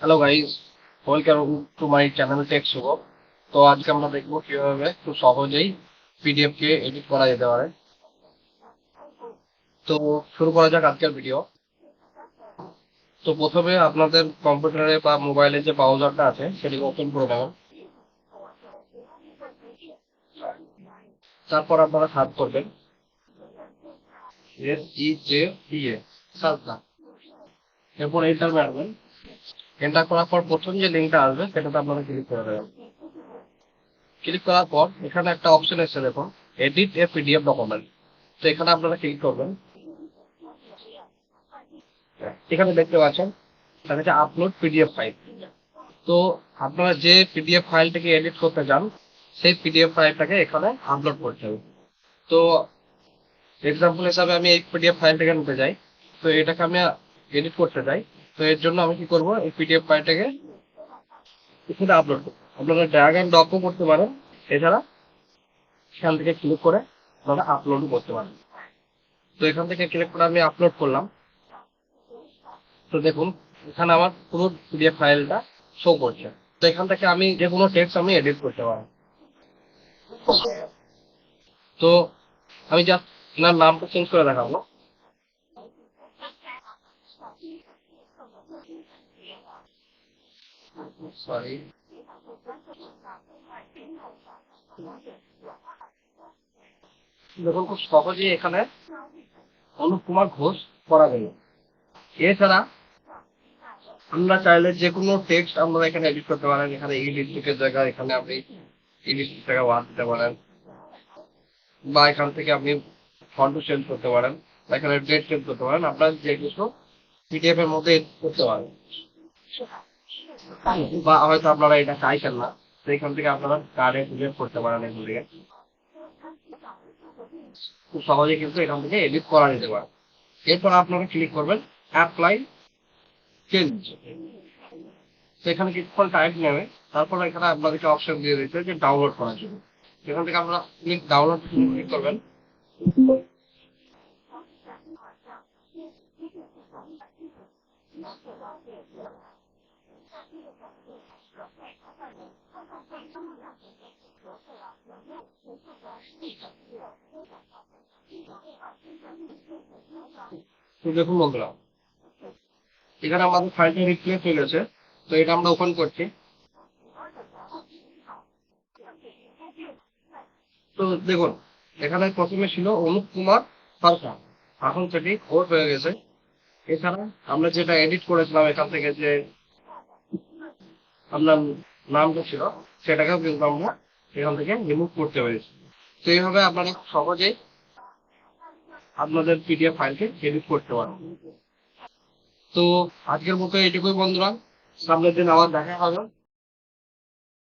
Hello guys, welcome to my channel tech Shubho. তো আজকে আমরা দেখবো কিভাবে খুব সহজেই পিডিএফ কে এডিট করা যেতে পারে। তো শুরু করা যাক আজকের ভিডিও। তো প্রথমে আপনাদের কম্পিউটারে বা মোবাইলে যে ব্রাউজারটা আছে সেটিকে ওপেন করে নেবেন। তারপর আপনারা সার্চ করবেন SEJPA, সাজদা। এরপর এন্টার মারবেন। এন্টার করার পর প্রথম যে লিঙ্কটা আসবে সেটাতে আপনারা ক্লিক করে দেবেন। ক্লিক করার পর এখানে একটা অপশন এসে দেখুন, এডিট এ পিডিএফ ডকুমেন্ট। তো এখানে আপনারা ক্লিক করবেন। এখানে দেখতে পাচ্ছেন এটা হচ্ছে আপলোড পিডিএফ ফাইল। তো আপনারা যে পিডিএফ ফাইলটাকে এডিট করতে চান সেই পিডিএফ ফাইলটাকে এখানে আপলোড করতে হবে। তো এক্সাম্পল হিসাবে আমি এই পিডিএফ ফাইলটাকে নিতে চাই। তো এটাকে আমি এডিট করতে চাই। তো এর জন্য আমি কি করব, এই পিডিএফ ফাইলটাকে এখানে আপলোড করব। আপনারা ড্র্যাগ এন্ড ড্রপও করতে পারেন, এছাড়া এখান থেকে ক্লিক করে আপনারা আপলোডও করতে পারেন। তো এখান থেকে ক্লিক করে আমি আপলোড করলাম। তো দেখুন এখানে আমার পুরো পিডিএফ ফাইলটা শো করছে। তো এখান থেকে আমি যে কোনো টেক্সট আমি এডিট করতে পারি। তো আমি জাস্ট এনার নামটা চেঞ্জ করে দেখাবো। সরি, দেখুন খুব সহজেই এখানে অনুপ কুমার ঘোষ করা গেল। এছাড়া আমরা চাইলে যে কোনো টেক্সট আমরা এখানে এডিট করতে পারেন। এখানে ইডিটের জায়গায় এখানে আপনি ইডিট থেকে ওয়ান দিতে পারেন, বা এখান থেকে আপনি ফন্ট চেঞ্জ করতে পারেন, বা এখানে ডেট চেঞ্জ করতে পারেন। আপনার যে কিছু পিডিএফ এর মধ্যে edit করতে পারেন, বা হয়তো আপনারা এটা চাইছেন না, তো এখান থেকে আপনারা কারে সিলেক্ট করতে পারেন। এখান থেকে খুব সহজে কিন্তু এখান থেকে এডিট করা যেতে পারে। এরপর আপনারা ক্লিক করবেন অ্যাপ্লাই চেঞ্জ। তো এখানে কিছুক্ষণ টাইম নেবে। তারপর এখানে আপনাদেরকে অপশন দিয়ে দিচ্ছে যে ডাউনলোড করার জন্য। এখান থেকে আপনারা ডাউনলোড ক্লিক করবেন। তো দেখুন বন্ধুরা, এখানে আমাদের ফাইলটা রিপ্লেস হয়ে গেছে। তো এটা আমরা ওপেন করছি। তো দেখুন এখানে প্রথমে ছিল অনুপ কুমার সরকার, এখন সেটি ওট হয়ে গেছে। এছাড়া আমরা যেটা এডিট করেছিলাম এখান থেকে যে আপনার নামটা ছিল সেটাকেও কিন্তু আমরা এখান থেকে রিমুভ করতে পেরেছি। তো এইভাবে আপনারা খুব সহজেই আপনাদের পিডিএফ ফাইলকে এডিট করতে পারেন। তো আজকের মতো এটুকুই বন্ধুরা, সামনের দিন আবার দেখা হবে।